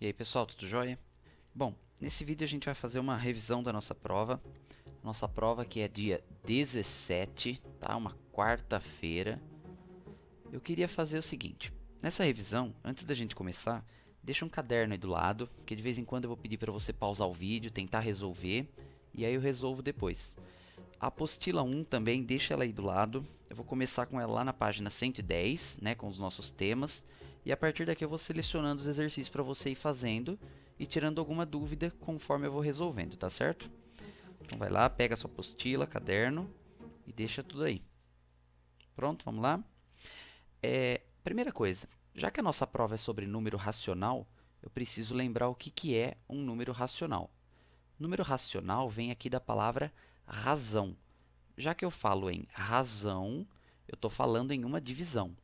E aí pessoal, tudo jóia? Bom, nesse vídeo a gente vai fazer uma revisão da nossa prova. Nossa prova que é dia 17, tá? Uma quarta-feira. Eu queria fazer o seguinte, nessa revisão, antes da gente começar, deixa um caderno aí do lado, que de vez em quando eu vou pedir para você pausar o vídeo, tentar resolver, e aí eu resolvo depois. A apostila 1 também, deixa ela aí do lado. Eu vou começar com ela lá na página 110, né, com os nossos temas. E a partir daqui eu vou selecionando os exercícios para você ir fazendo e tirando alguma dúvida conforme eu vou resolvendo, tá certo? Então vai lá, pega a sua apostila, caderno e deixa tudo aí. Pronto, vamos lá? Primeira coisa, já que a nossa prova é sobre número racional, eu preciso lembrar o que é um número racional. Número racional vem aqui da palavra razão. Já que eu falo em razão, eu estou falando em uma divisão.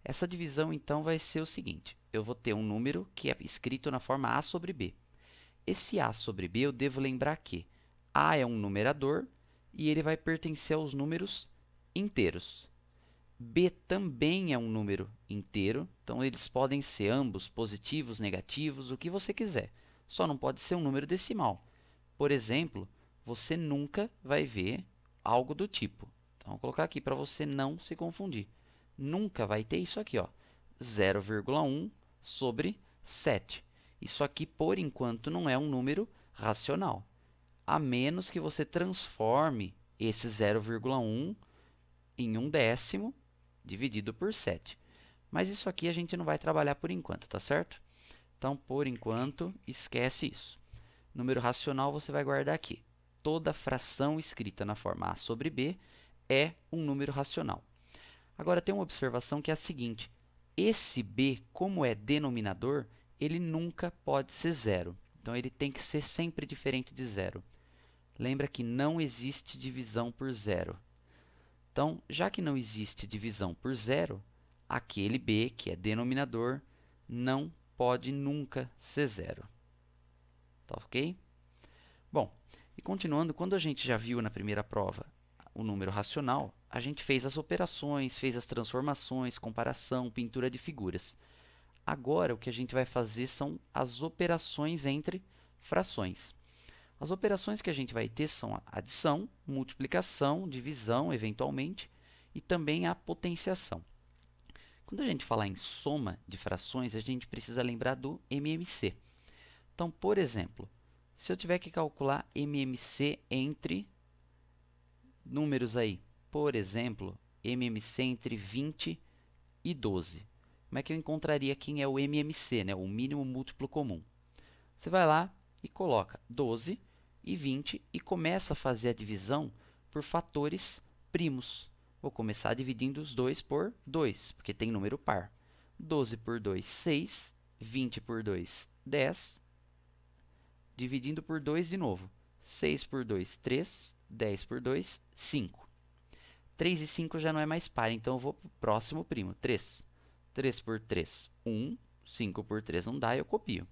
Essa divisão, então, vai ser o seguinte. Eu vou ter um número que é escrito na forma A sobre B. Esse A sobre B, eu devo lembrar que A é um numerador e ele vai pertencer aos números inteiros. B também é um número inteiro, então eles podem ser ambos positivos, negativos, o que você quiser. Só não pode ser um número decimal. Por exemplo, você nunca vai ver algo do tipo. Então, vou colocar aqui para você não se confundir. Nunca vai ter isso aqui, ó, 0,1 sobre 7. Isso aqui, por enquanto, não é um número racional. A menos que você transforme esse 0,1 em um décimo dividido por 7. Mas isso aqui a gente não vai trabalhar por enquanto, tá certo? Então, por enquanto, esquece isso. Número racional você vai guardar aqui. Toda fração escrita na forma A sobre B é um número racional. Agora, tem uma observação que é a seguinte. Esse B, como é denominador, ele nunca pode ser zero. Então, ele tem que ser sempre diferente de zero. Lembra que não existe divisão por zero. Então, já que não existe divisão por zero, aquele B, que é denominador, não pode nunca ser zero. Tá ok? Bom, e continuando, quando a gente já viu na primeira prova o número racional, a gente fez as operações, fez as transformações, comparação, pintura de figuras. Agora, o que a gente vai fazer são as operações entre frações. As operações que a gente vai ter são a adição, multiplicação, divisão, eventualmente, e também a potenciação. Quando a gente falar em soma de frações, a gente precisa lembrar do MMC. Então, por exemplo, se eu tiver que calcular MMC entre números aí, por exemplo, MMC entre 20 e 12. Como é que eu encontraria quem é o MMC, né? O mínimo múltiplo comum? Você vai lá e coloca 12 e 20 e começa a fazer a divisão por fatores primos. Vou começar dividindo os dois por 2, porque tem número par. 12 por 2, 6. 20 por 2, 10. Dividindo por 2 de novo. 6 por 2, 3. 10 por 2, 5. 3 e 5 já não é mais par, então eu vou para o próximo primo, 3. 3 por 3, 1. 5 por 3 não dá, eu copio.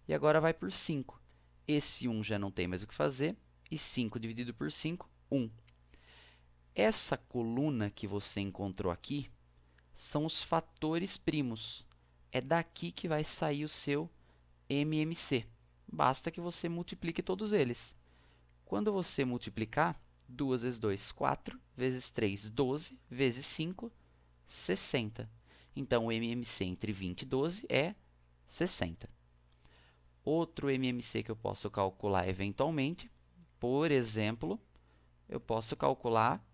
E agora vai por 5. Esse 1 já não tem mais o que fazer. E 5 dividido por 5, 1. Essa coluna que você encontrou aqui são os fatores primos. É daqui que vai sair o seu MMC. Basta que você multiplique todos eles. Quando você multiplicar, 2 vezes 2, 4, vezes 3, 12, vezes 5, 60. Então, o MMC entre 20 e 12 é 60. Outro MMC que eu posso calcular eventualmente, por exemplo, eu posso calcular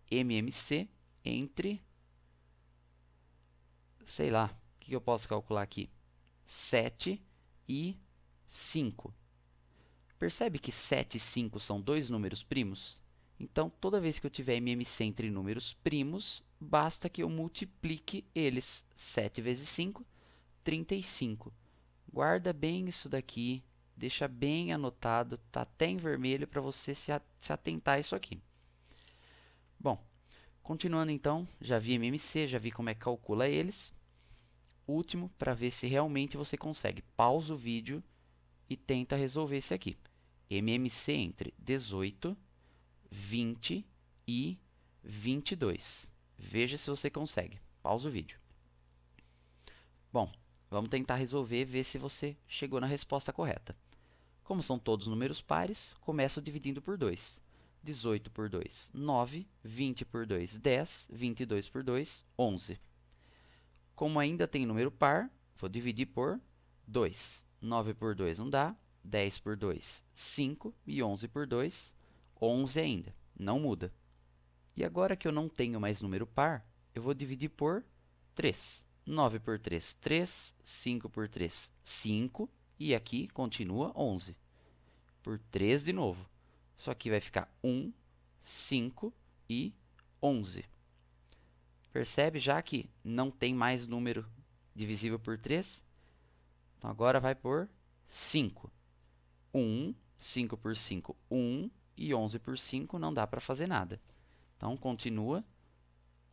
MMC entre, sei lá, o que eu posso calcular aqui? 7 e 5. Percebe que 7 e 5 são dois números primos? Então, toda vez que eu tiver MMC entre números primos, basta que eu multiplique eles. 7 vezes 5, 35. Guarda bem isso daqui, deixa bem anotado, tá até em vermelho para você se atentar a isso aqui. Bom, continuando então, já vi MMC, já vi como é que calcula eles. Último, para ver se realmente você consegue. Pausa o vídeo e tenta resolver esse aqui. MMC entre 18, 20 e 22. Veja se você consegue. Pausa o vídeo. Bom, Vamos tentar resolver, ver se você chegou na resposta correta. Como são todos números pares, começo dividindo por 2. 18 por 2, 9. 20 por 2, 10. 22 por 2, 11. Como ainda tem número par, vou dividir por 2. 9 por 2 não dá. 10 por 2, 5. E 11 por 2, 11 ainda. Não muda. E agora que eu não tenho mais número par, eu vou dividir por 3. 9 por 3, 3. 5 por 3, 5. E aqui continua 11. Por 3 de novo. Só que vai ficar 1, 5 e 11. Percebe já que não tem mais número divisível por 3? Então, agora vai por 5. 1, 5 por 5, 1. E 11 por 5 não dá para fazer nada. Então, continua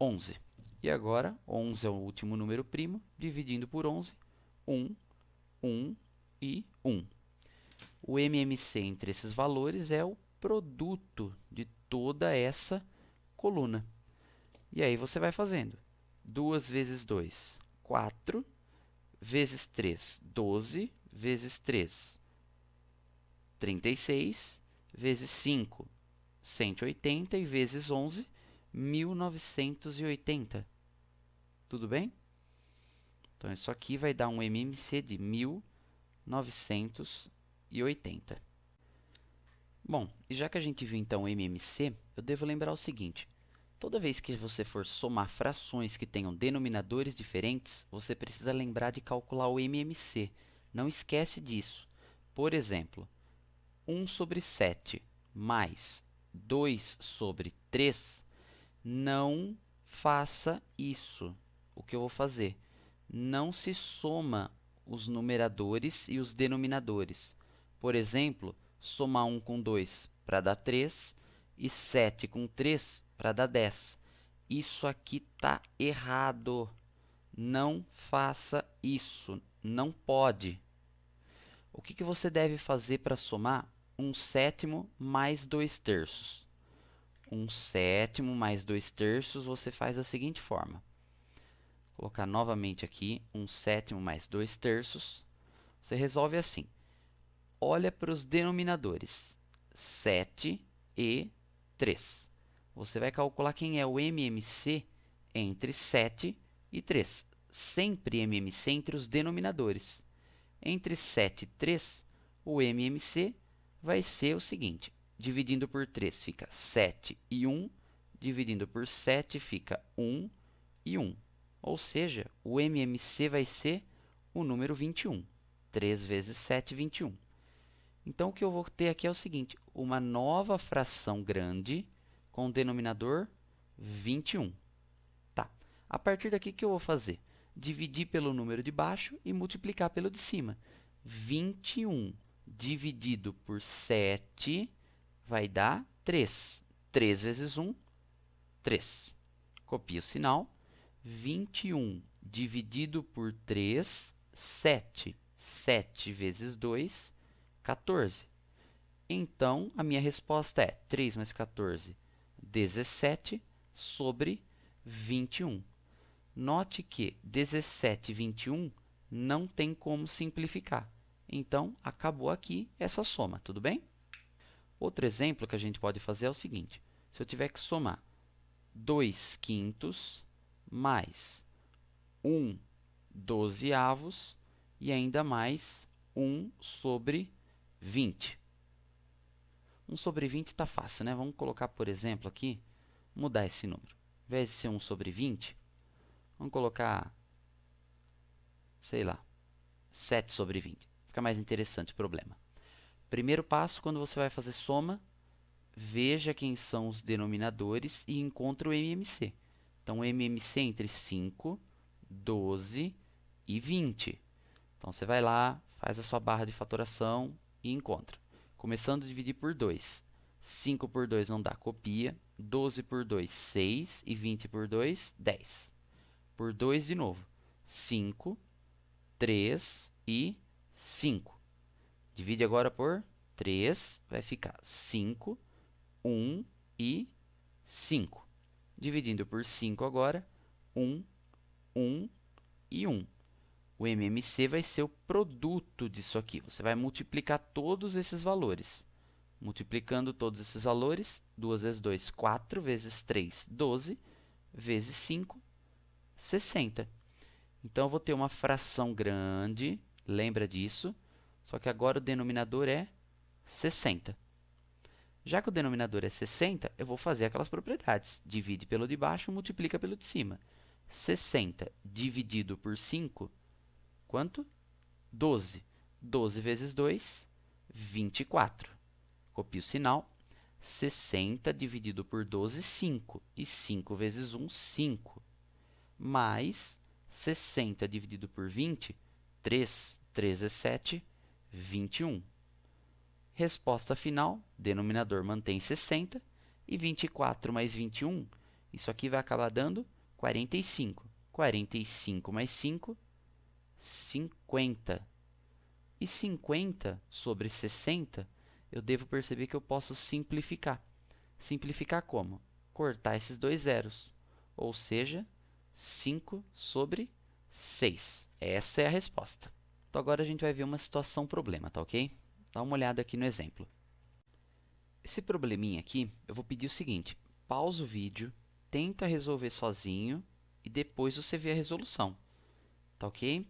11. E agora, 11 é o último número primo, dividindo por 11, 1, 1 e 1. O MMC entre esses valores é o produto de toda essa coluna. E aí você vai fazendo. 2 vezes 2, 4. Vezes 3, 12. Vezes 3, 36. Vezes 5, 180. E vezes 11, 1980. Tudo bem? Então, isso aqui vai dar um MMC de 1980. Bom, e já que a gente viu então o MMC, eu devo lembrar o seguinte. Toda vez que você for somar frações que tenham denominadores diferentes, você precisa lembrar de calcular o MMC. Não esquece disso. Por exemplo, 1 sobre 7 mais 2 sobre 3, não faça isso. O que eu vou fazer? Não se soma os numeradores e os denominadores. Por exemplo, somar 1 com 2 para dar 3 e 7 com 3 para dar 10. Isso aqui está errado. Não faça isso. Não pode. O que você deve fazer para somar 1/7 mais 2/3? 1/7 mais 2/3 você faz da seguinte forma. Vou colocar novamente aqui 1/7 mais 2/3. Você resolve assim. Olha para os denominadores, 7 e 3. Você vai calcular quem é o MMC entre 7 e 3. Sempre MMC entre os denominadores. Entre 7 e 3, o MMC vai ser o seguinte. Dividindo por 3 fica 7 e 1. Dividindo por 7 fica 1 e 1. Ou seja, o MMC vai ser o número 21. 3 vezes 7, 21. Então, o que eu vou ter aqui é o seguinte. Uma nova fração grande com denominador 21. Tá. A partir daqui, o que eu vou fazer? Dividir pelo número de baixo e multiplicar pelo de cima. 21 dividido por 7 vai dar 3. 3 vezes 1, 3. Copia o sinal. 21 dividido por 3, 7. 7 vezes 2, 14. Então, a minha resposta é 3 mais 14, 17 sobre 21. Note que 17 e 21 não tem como simplificar. Então, acabou aqui essa soma, tudo bem? Outro exemplo que a gente pode fazer é o seguinte. Se eu tiver que somar 2 quintos mais 1 dozeavos e ainda mais 1 sobre 20. 1 sobre 20 está fácil, né? Vamos colocar, por exemplo, aqui, mudar esse número. Ao invés de ser 1 sobre 20, vamos colocar, sei lá, 7 sobre 20. Fica mais interessante o problema. Primeiro passo, quando você vai fazer soma, veja quem são os denominadores e encontre o MMC. Então, o MMC entre 5, 12 e 20. Então, você vai lá, faz a sua barra de fatoração e encontra. Começando a dividir por 2. 5 por 2 não dá, copia. 12 por 2, 6. E 20 por 2, 10. Por 2 de novo. 5, 3 e 5. Divide agora por 3, vai ficar 5, 1 e 5. Dividindo por 5 agora, 1, 1 e 1. O MMC vai ser o produto disso aqui. Você vai multiplicar todos esses valores. Multiplicando todos esses valores, 2 vezes 2, 4, vezes 3, 12, vezes 5, 60. Então, eu vou ter uma fração grande, lembra disso, só que agora o denominador é 60. Já que o denominador é 60, eu vou fazer aquelas propriedades. Divide pelo de baixo, multiplica pelo de cima. 60 dividido por 5, quanto? 12. 12 vezes 2, 24. Copio o sinal. 60 dividido por 12, 5. E 5 vezes 1, 5. Mais 60 dividido por 20, 3. 3 é 7, 21. Resposta final, denominador mantém 60. E 24 mais 21, isso aqui vai acabar dando 45. 45 mais 5, 50. E 50 sobre 60, eu devo perceber que eu posso simplificar. Simplificar como? Cortar esses dois zeros, ou seja, 5 sobre 6. Essa é a resposta. Então, agora a gente vai ver uma situação problema, tá ok? Dá uma olhada aqui no exemplo. Esse probleminha aqui, eu vou pedir o seguinte. Pausa o vídeo, tenta resolver sozinho e depois você vê a resolução. Tá ok?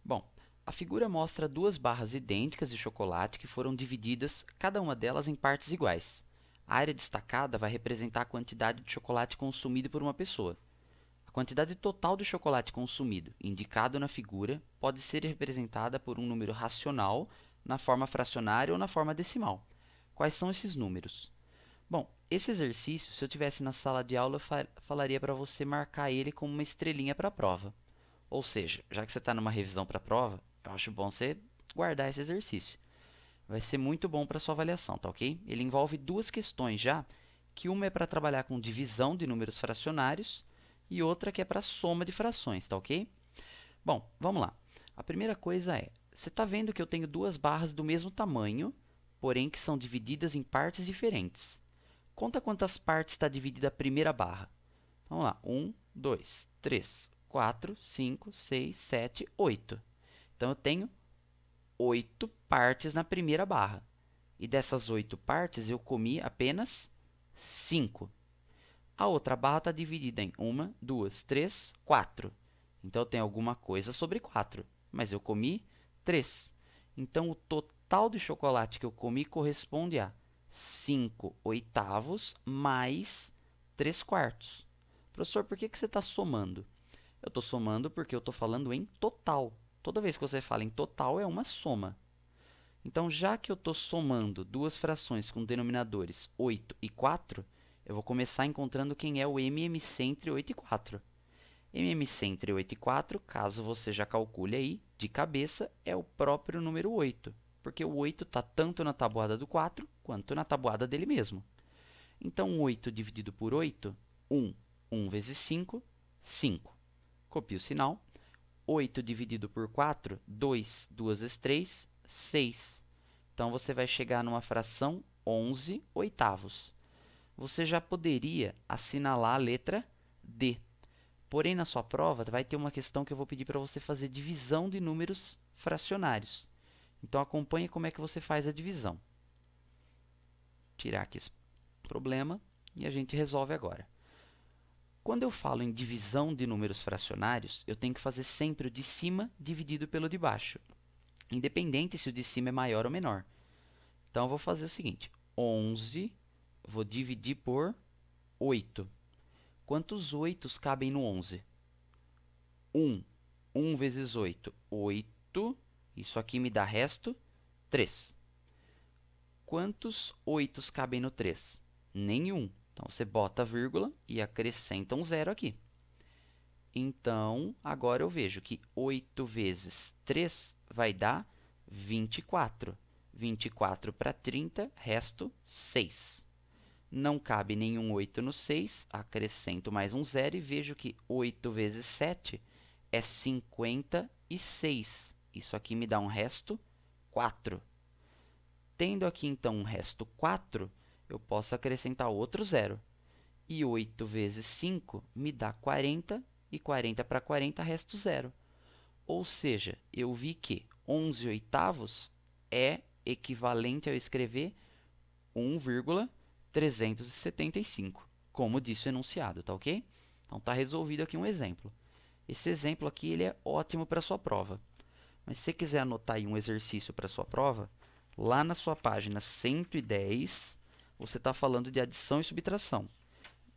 Bom, a figura mostra duas barras idênticas de chocolate que foram divididas, cada uma delas em partes iguais. A área destacada vai representar a quantidade de chocolate consumido por uma pessoa. A quantidade total de chocolate consumido, indicado na figura, pode ser representada por um número racional, na forma fracionária ou na forma decimal. Quais são esses números? Bom, esse exercício, se eu tivesse na sala de aula, eu falaria para você marcar ele como uma estrelinha para a prova. Ou seja, já que você está numa revisão para a prova, eu acho bom você guardar esse exercício. Vai ser muito bom para a sua avaliação, tá ok? Ele envolve duas questões já, que uma é para trabalhar com divisão de números fracionários e outra que é para soma de frações, tá ok? Bom, vamos lá. A primeira coisa é, você está vendo que eu tenho duas barras do mesmo tamanho, porém que são divididas em partes diferentes. Conta quantas partes está dividida a primeira barra. Vamos lá. 1, 2, 3, 4, 5, 6, 7, 8. Então, eu tenho 8 partes na primeira barra. E dessas 8 partes, eu comi apenas 5. A outra barra está dividida em 1, 2, 3, 4. Então, eu tenho alguma coisa sobre 4. Mas eu comi 3. Então, o total de chocolate que eu comi corresponde a 5 oitavos mais 3 quartos. Professor, por que você está somando? Eu estou somando porque eu estou falando em total. Toda vez que você fala em total, é uma soma. Então, já que eu estou somando duas frações com denominadores 8 e 4, eu vou começar encontrando quem é o MMC entre 8 e 4. MMC entre 8 e 4, caso você já calcule aí, de cabeça, é o próprio número 8, porque o 8 está tanto na tabuada do 4 quanto na tabuada dele mesmo. Então, 8 dividido por 8, 1. 1 vezes 5, 5. Copio o sinal. 8 dividido por 4, 2. 2 vezes 3, 6. Então, você vai chegar numa fração 11 oitavos. Você já poderia assinalar a letra D. Porém, na sua prova, vai ter uma questão que eu vou pedir para você fazer divisão de números fracionários. Então, acompanhe como é que você faz a divisão. Tirar aqui esse problema e a gente resolve agora. Quando eu falo em divisão de números fracionários, eu tenho que fazer sempre o de cima dividido pelo de baixo, independente se o de cima é maior ou menor. Então, eu vou fazer o seguinte, 11, vou dividir por 8. Quantos 8 cabem no 11? 1. 1 vezes 8, 8. Isso aqui me dá resto, 3. Quantos 8 cabem no 3? Nenhum. Então, você bota a vírgula e acrescenta um zero aqui. Então, agora eu vejo que 8 vezes 3 vai dar 24. 24 para 30, resto 6. Não cabe nenhum 8 no 6, acrescento mais um zero e vejo que 8 vezes 7 é 56. Isso aqui me dá um resto 4. Tendo aqui, então, um resto 4, eu posso acrescentar outro zero. E 8 vezes 5 me dá 40 e 40 para 40, resto 0. Ou seja, eu vi que 11 oitavos é equivalente a eu escrever 1,375, como disse o enunciado, tá ok? Então, está resolvido aqui um exemplo. Esse exemplo aqui ele é ótimo para a sua prova. Mas se você quiser anotar aí um exercício para a sua prova, lá na sua página 110, você está falando de adição e subtração.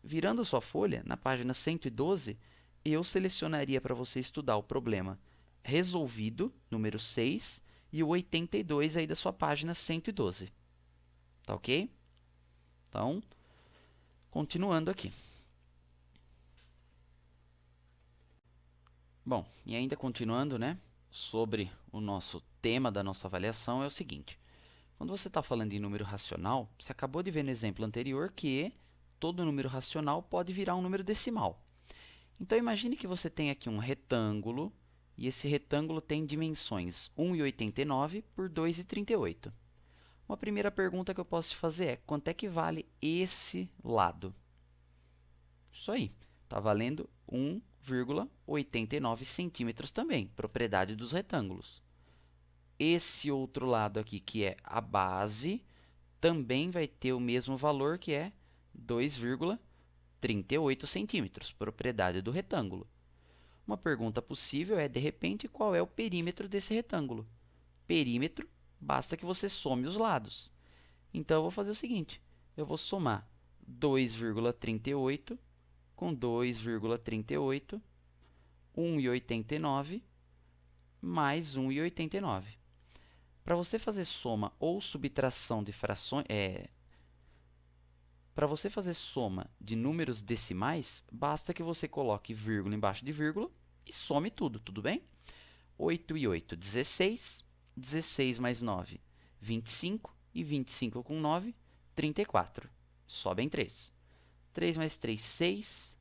Virando a sua folha, na página 112, eu selecionaria para você estudar o problema resolvido, número 6, e o 82 aí da sua página 112. Tá ok? Então, continuando aqui. Bom, e ainda continuando, né, sobre o nosso tema da nossa avaliação é o seguinte. Quando você está falando em número racional, você acabou de ver no exemplo anterior que todo número racional pode virar um número decimal. Então, imagine que você tem aqui um retângulo, e esse retângulo tem dimensões 1,89 por 2,38. Uma primeira pergunta que eu posso te fazer é, quanto é que vale esse lado? Isso aí, está valendo 1,89 centímetros também, propriedade dos retângulos. Esse outro lado aqui, que é a base, também vai ter o mesmo valor, que é 2,38 centímetros, propriedade do retângulo. Uma pergunta possível é, de repente, qual é o perímetro desse retângulo? Perímetro, basta que você some os lados. Então, eu vou fazer o seguinte, eu vou somar 2,38 com 2,38, 1,89 mais 1,89. Para você fazer soma ou subtração de frações, para você fazer soma de números decimais, basta que você coloque vírgula embaixo de vírgula e some tudo, tudo bem? 8 e 8, 16. 16 mais 9, 25. E 25 com 9, 34. Sobem 3. 3 mais 3, 6.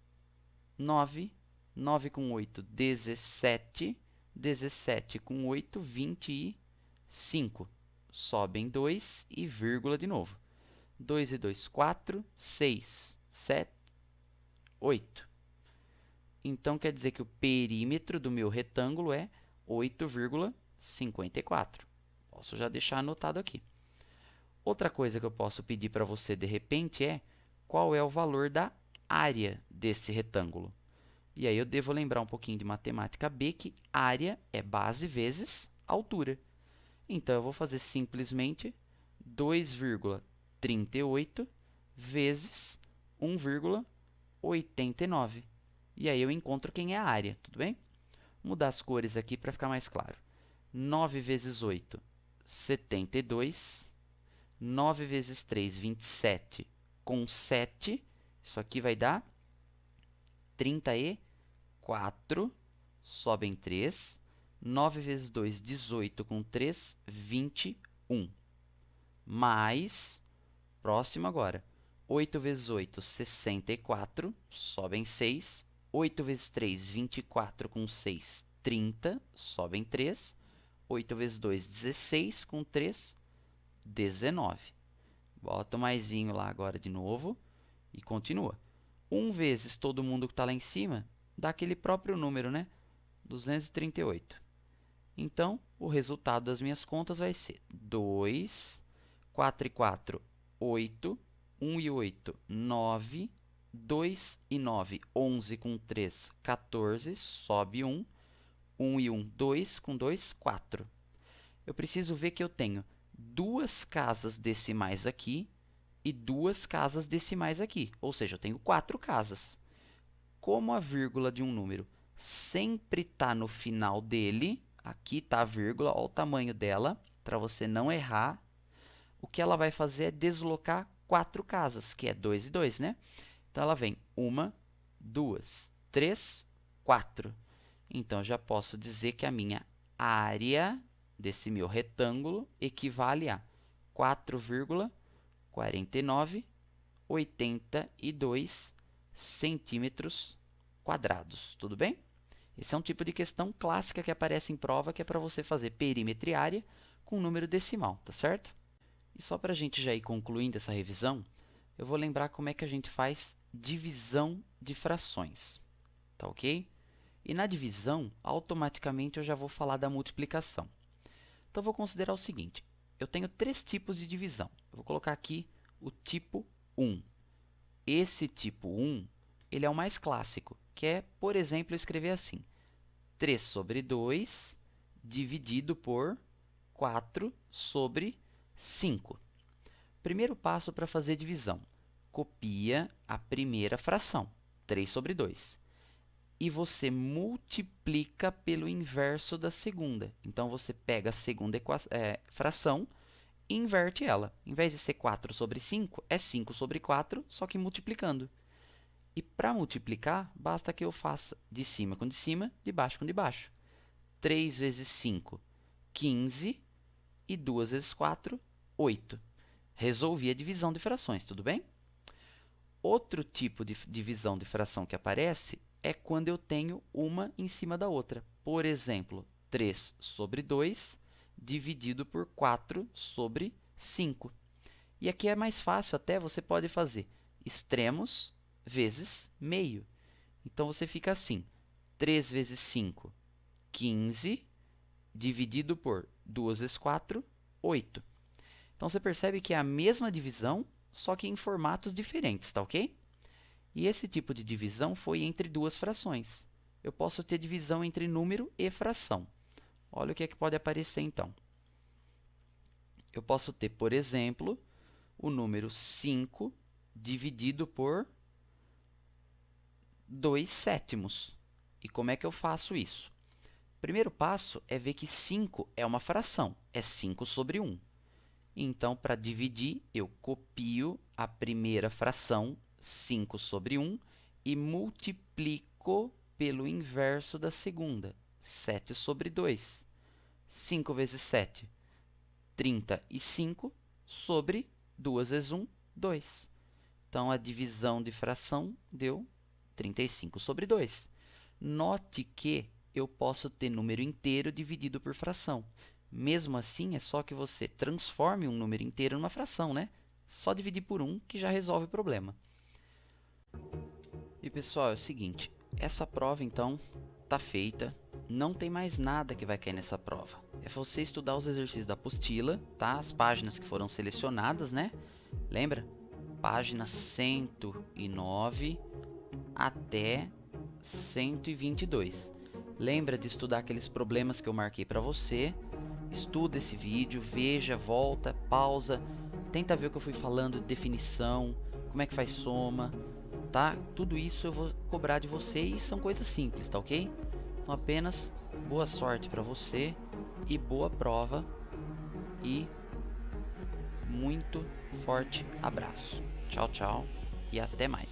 9. 9 com 8, 17. 17 com 8, 25. Sobem 2 e vírgula de novo. 2 e 2, 4, 6, 7, 8. Então, quer dizer que o perímetro do meu retângulo é 8,54. Posso já deixar anotado aqui. Outra coisa que eu posso pedir para você, de repente, é qual é o valor da área desse retângulo. E aí eu devo lembrar um pouquinho de matemática B, que área é base vezes altura. Então, eu vou fazer simplesmente 2,38 vezes 1,89. E aí eu encontro quem é a área, tudo bem? Vou mudar as cores aqui para ficar mais claro. 9 vezes 8, 72. 9 vezes 3, 27. Com 7, isso aqui vai dar 34. Sobem 3. 9 vezes 2, 18. Com 3, 21. Mais, próximo agora, 8 vezes 8, 64. Sobem 6. 8 vezes 3, 24. Com 6, 30. Sobem 3. 8 vezes 2, 16. Com 3, 19. Bota o maisinho lá agora de novo e continua. 1 vezes todo mundo que está lá em cima dá aquele próprio número, né? 238. Então, o resultado das minhas contas vai ser 2, 4 e 4, 8, 1 e 8, 9, 2 e 9, 11 com 3, 14, sobe 1, 1 e 1, 2, com 2, 4. Eu preciso ver que eu tenho duas casas decimais aqui e duas casas decimais aqui. Ou seja, eu tenho 4 casas. Como a vírgula de um número sempre está no final dele, aqui está a vírgula, olha o tamanho dela, para você não errar, o que ela vai fazer é deslocar 4 casas, que é 2 e 2, né? Então, ela vem 1, 2, 3, 4. Então, já posso dizer que a minha área desse meu retângulo equivale a 4,4982 centímetros quadrados. Tudo bem? Esse é um tipo de questão clássica que aparece em prova, que é para você fazer perímetro e área com número decimal, tá certo? E só para a gente já ir concluindo essa revisão, eu vou lembrar como é que a gente faz divisão de frações, tá ok? E na divisão, automaticamente eu já vou falar da multiplicação. Então, eu vou considerar o seguinte. Eu tenho 3 tipos de divisão. Eu vou colocar aqui o tipo 1. Esse tipo 1, ele é o mais clássico, que é, por exemplo, eu escrever assim. 3 sobre 2 dividido por 4 sobre 5. Primeiro passo para fazer divisão. Copia a primeira fração, 3 sobre 2. E você multiplica pelo inverso da segunda. Então, você pega a segunda fração e inverte ela. Em vez de ser 4 sobre 5, é 5 sobre 4, só que multiplicando. E para multiplicar, basta que eu faça de cima com de cima, de baixo com de baixo. 3 vezes 5, 15. E 2 vezes 4, 8. Resolvi a divisão de frações, tudo bem? Outro tipo de divisão de fração que aparece é quando eu tenho uma em cima da outra. Por exemplo, 3 sobre 2 dividido por 4 sobre 5. E aqui é mais fácil até, você pode fazer extremos vezes meio. Então, você fica assim, 3 vezes 5, 15, dividido por 2 vezes 4, 8. Então, você percebe que é a mesma divisão, só que em formatos diferentes, tá ok? E esse tipo de divisão foi entre duas frações. Eu posso ter divisão entre número e fração. Olha o que é que pode aparecer, então. Eu posso ter, por exemplo, o número 5 dividido por 2 sétimos. E como é que eu faço isso? O primeiro passo é ver que 5 é uma fração, é 5 sobre 1. Então, para dividir, eu copio a primeira fração, 5 sobre 1, e multiplico pelo inverso da segunda, 7 sobre 2. 5 vezes 7, 35, sobre 2 vezes 1, 2. Então, a divisão de fração deu 35 sobre 2. Note que eu posso ter número inteiro dividido por fração. Mesmo assim, é só que você transforme um número inteiro numa fração, né? Só dividir por 1 que já resolve o problema. E pessoal, é o seguinte, essa prova então está feita, não tem mais nada que vai cair nessa prova. É você estudar os exercícios da apostila, tá? As páginas que foram selecionadas, né? Lembra? Página 109 até 122. Lembra de estudar aqueles problemas que eu marquei para você. Estuda esse vídeo, veja, volta, pausa, tenta ver o que eu fui falando de definição, como é que faz soma, tá? Tudo isso eu vou cobrar de você e são coisas simples, tá ok? Então apenas boa sorte para você e boa prova e muito forte abraço. Tchau, tchau e até mais.